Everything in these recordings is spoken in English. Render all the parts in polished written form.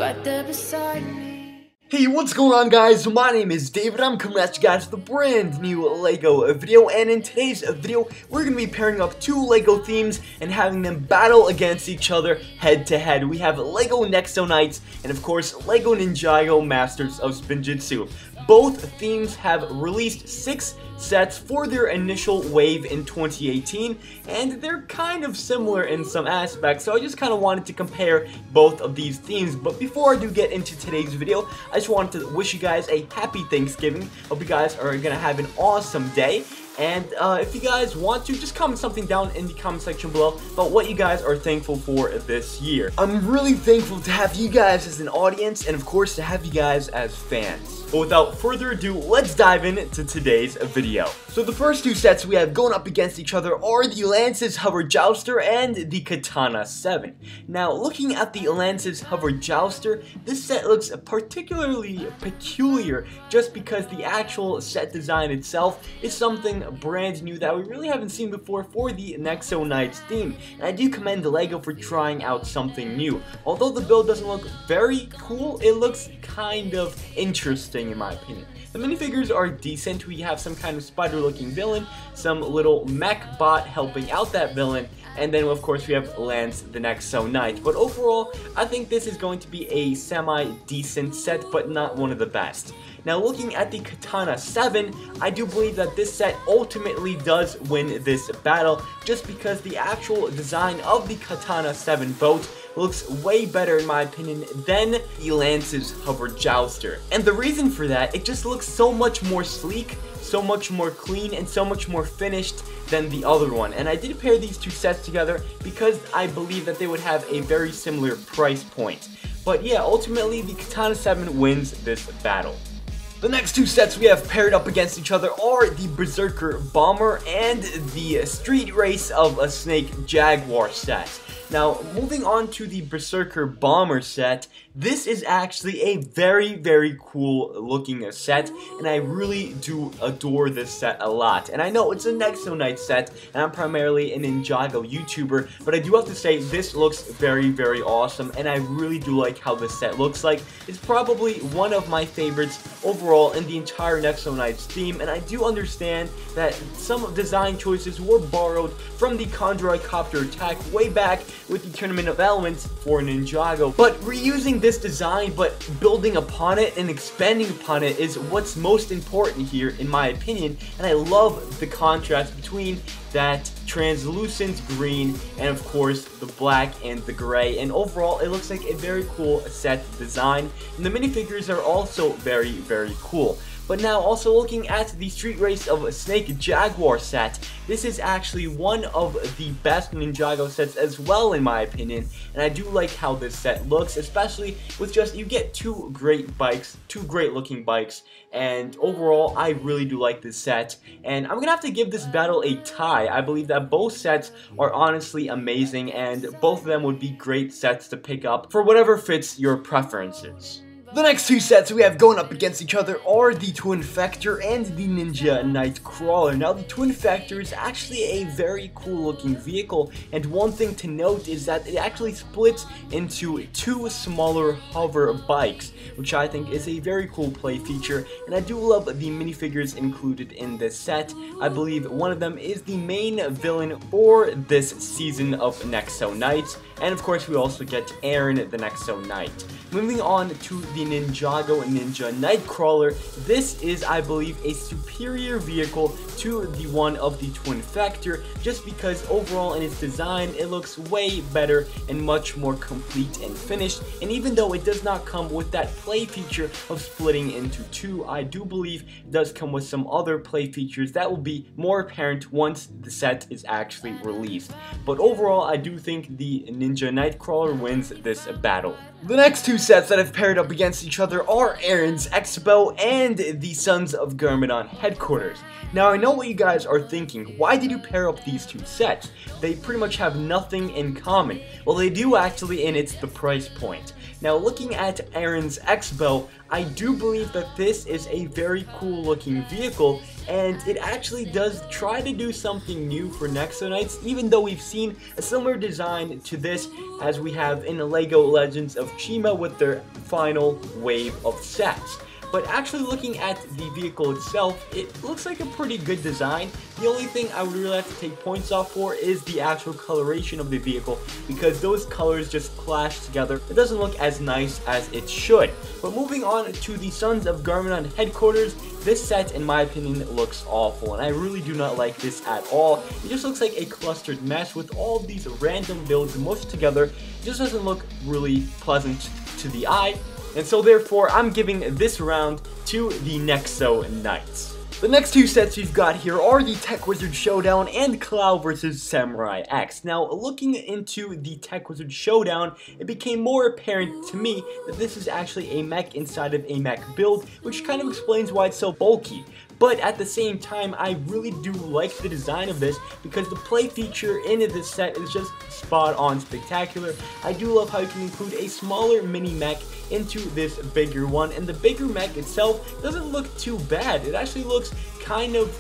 right there beside me. Hey, what's going on, guys? My name is David. I'm coming at you guys with a brand new LEGO video, and in today's video, we're going to be pairing up two LEGO themes and having them battle against each other head to head. We have LEGO Nexo Knights and, of course, LEGO Ninjago Masters of Spinjitzu. Both themes have released 6 sets for their initial wave in 2018, and they're kind of similar in some aspects, so I just kind of wanted to compare both of these themes. But before I do get into today's video, I just wanted to wish you guys a happy Thanksgiving. Hope you guys are gonna have an awesome day. And if you guys want to, just comment something down in the comment section below about what you guys are thankful for this year. I'm really thankful to have you guys as an audience, and of course to have you guys as fans. But without further ado, let's dive into today's video. So the first two sets we have going up against each other are the Atlantis Hover Jouster and the Katana 7. Now, looking at the Atlantis Hover Jouster, this set looks particularly peculiar just because the actual set design itself is something brand new that we really haven't seen before for the Nexo Knights theme. And I do commend LEGO for trying out something new. Although the build doesn't look very cool, it looks kind of interesting in my opinion. The minifigures are decent. We have some kind of spider-looking villain, some little mech bot helping out that villain, and then of course we have Lance the Nexo Knight. But overall, I think this is going to be a semi-decent set, but not one of the best. Now, looking at the Katana 7, I do believe that this set ultimately does win this battle, just because the actual design of the Katana 7 boat looks way better in my opinion than the Lance's Hover Jouster. And the reason for that, it just looks so much more sleek, so much more clean, and so much more finished than the other one. And I did pair these two sets together because I believe that they would have a very similar price point. But yeah, ultimately the Katana 7 wins this battle. The next two sets we have paired up against each other are the Berserker Bomber and the Street Race of a Snake Jaguar set. Now, moving on to the Berserker Bomber set, this is actually a very cool looking set, and I really do adore this set a lot. And I know it's a Nexo Knight set, and I'm primarily a Ninjago YouTuber, but I do have to say this looks very awesome, and I really do like how this set looks like. It's probably one of my favorites overall in the entire Nexo Knights theme, and I do understand that some design choices were borrowed from the Chondrocopter attack way back with the Tournament of Elements for Ninjago, but reusing this design but building upon it and expanding upon it is what's most important here in my opinion. And I love the contrast between that translucent green and of course the black and the gray, and overall it looks like a very cool set design, and the minifigures are also very cool. But now, also looking at the Street Race of a Snake Jaguar set, this is actually one of the best Ninjago sets as well in my opinion, and I do like how this set looks, especially with just, you get two great bikes, two great looking bikes, and overall I really do like this set, and I'm gonna have to give this battle a tie. I believe that both sets are honestly amazing, and both of them would be great sets to pick up for whatever fits your preferences. The next two sets we have going up against each other are the Twin Factor and the Ninja Knight Crawler. Now, the Twin Factor is actually a very cool looking vehicle, and one thing to note is that it actually splits into two smaller hover bikes, which I think is a very cool play feature, and I do love the minifigures included in this set. I believe one of them is the main villain for this season of Nexo Knights, and of course we also get Aaron the Nexo Knight. Moving on to the Ninjago Ninja Nightcrawler, this is, I believe, a superior vehicle to the one of the Twin Factor, just because overall in its design it looks way better and much more complete and finished. And even though it does not come with that play feature of splitting into two, I do believe it does come with some other play features that will be more apparent once the set is actually released. But overall, I do think the Ninja Nightcrawler wins this battle. The next two sets that I've paired up against against each other are Aaron's Expo and the Sons of Garmadon headquarters. Now I know what you guys are thinking, why did you pair up these two sets? They pretty much have nothing in common. Well, they do actually, and it's the price point. Now looking at Aaron's Expo, I do believe that this is a very cool looking vehicle, and it actually does try to do something new for Nexo Knights, even though we've seen a similar design to this as we have in the LEGO Legends of Chima with their final wave of sets. But actually looking at the vehicle itself, it looks like a pretty good design. The only thing I would really have to take points off for is the actual coloration of the vehicle, because those colors just clash together. It doesn't look as nice as it should. But moving on to the Sons of Garmadon headquarters, this set in my opinion looks awful, and I really do not like this at all. It just looks like a clustered mess with all of these random builds mushed together. It just doesn't look really pleasant to the eye. And so therefore, I'm giving this round to the Nexo Knights. The next two sets we've got here are the Tech Wizard Showdown and Clow vs Samurai X. Now, looking into the Tech Wizard Showdown, it became more apparent to me that this is actually a mech inside of a mech build, which kind of explains why it's so bulky. But at the same time, I really do like the design of this because the play feature in this set is just spot on spectacular. I do love how you can include a smaller mini mech into this bigger one, and the bigger mech itself doesn't look too bad. It actually looks kind of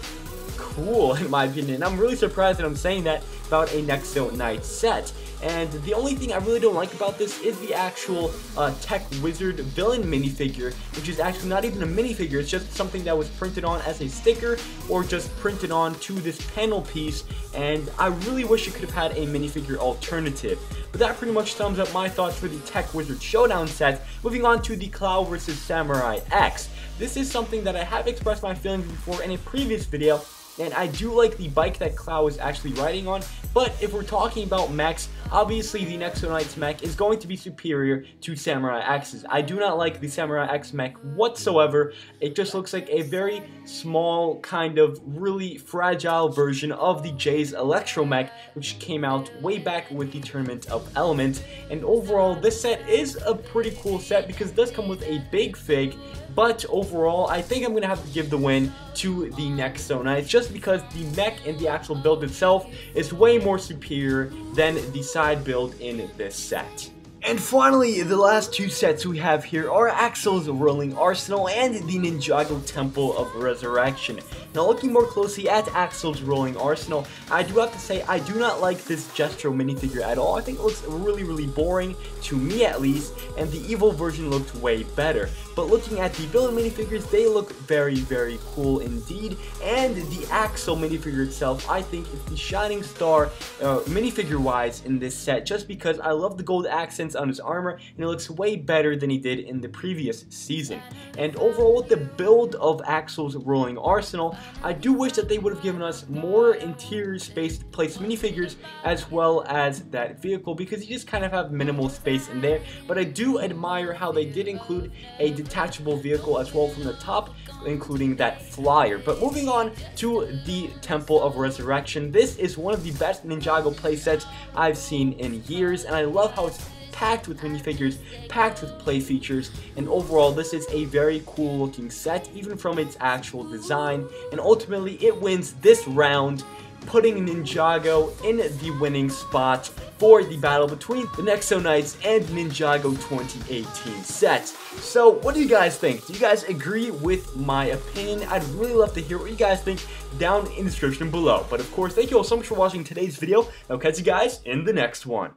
cool in my opinion. I'm really surprised that I'm saying that about a Nexo Knight set. And the only thing I really don't like about this is the actual Tech Wizard villain minifigure, which is actually not even a minifigure, it's just something that was printed on as a sticker or just printed on to this panel piece, and I really wish it could have had a minifigure alternative. But that pretty much sums up my thoughts for the Tech Wizard Showdown set. Moving on to the Clow vs Samurai X. This is something that I have expressed my feelings before in a previous video, and I do like the bike that Clow is actually riding on, but if we're talking about mechs, obviously the Nexo Knights mech is going to be superior to Samurai X's. I do not like the Samurai X mech whatsoever. It just looks like a very small, kind of really fragile version of the Jay's Electro mech, which came out way back with the Tournament of Elements. And overall, this set is a pretty cool set because it does come with a big fig. But overall, I think I'm going to have to give the win to the Nexo Knights just because the mech and the actual build itself is way more superior than the side build in this set. And finally, the last two sets we have here are Axel's Rolling Arsenal and the Ninjago Temple of Resurrection. Now, looking more closely at Axel's Rolling Arsenal, I do have to say I do not like this Jestro minifigure at all. I think it looks really boring, to me at least, and the evil version looked way better. But looking at the villain minifigures, they look very cool indeed. And the Axel minifigure itself, I think, is the shining star minifigure-wise in this set, just because I love the gold accents on his armor, and it looks way better than he did in the previous season. And overall, with the build of Axel's Rolling Arsenal, I do wish that they would have given us more interior space to place minifigures as well as that vehicle, because you just kind of have minimal space in there. But I do admire how they did include a detachable vehicle as well from the top, including that flyer. But moving on to the Temple of Resurrection, this is one of the best Ninjago playsets I've seen in years, and I love how it's packed with minifigures, packed with play features, and overall this is a very cool looking set even from its actual design, and ultimately it wins this round, putting Ninjago in the winning spot for the battle between the Nexo Knights and Ninjago 2018 set. So what do you guys think? Do you guys agree with my opinion? I'd really love to hear what you guys think down in the description below. But of course, thank you all so much for watching today's video. I'll catch you guys in the next one.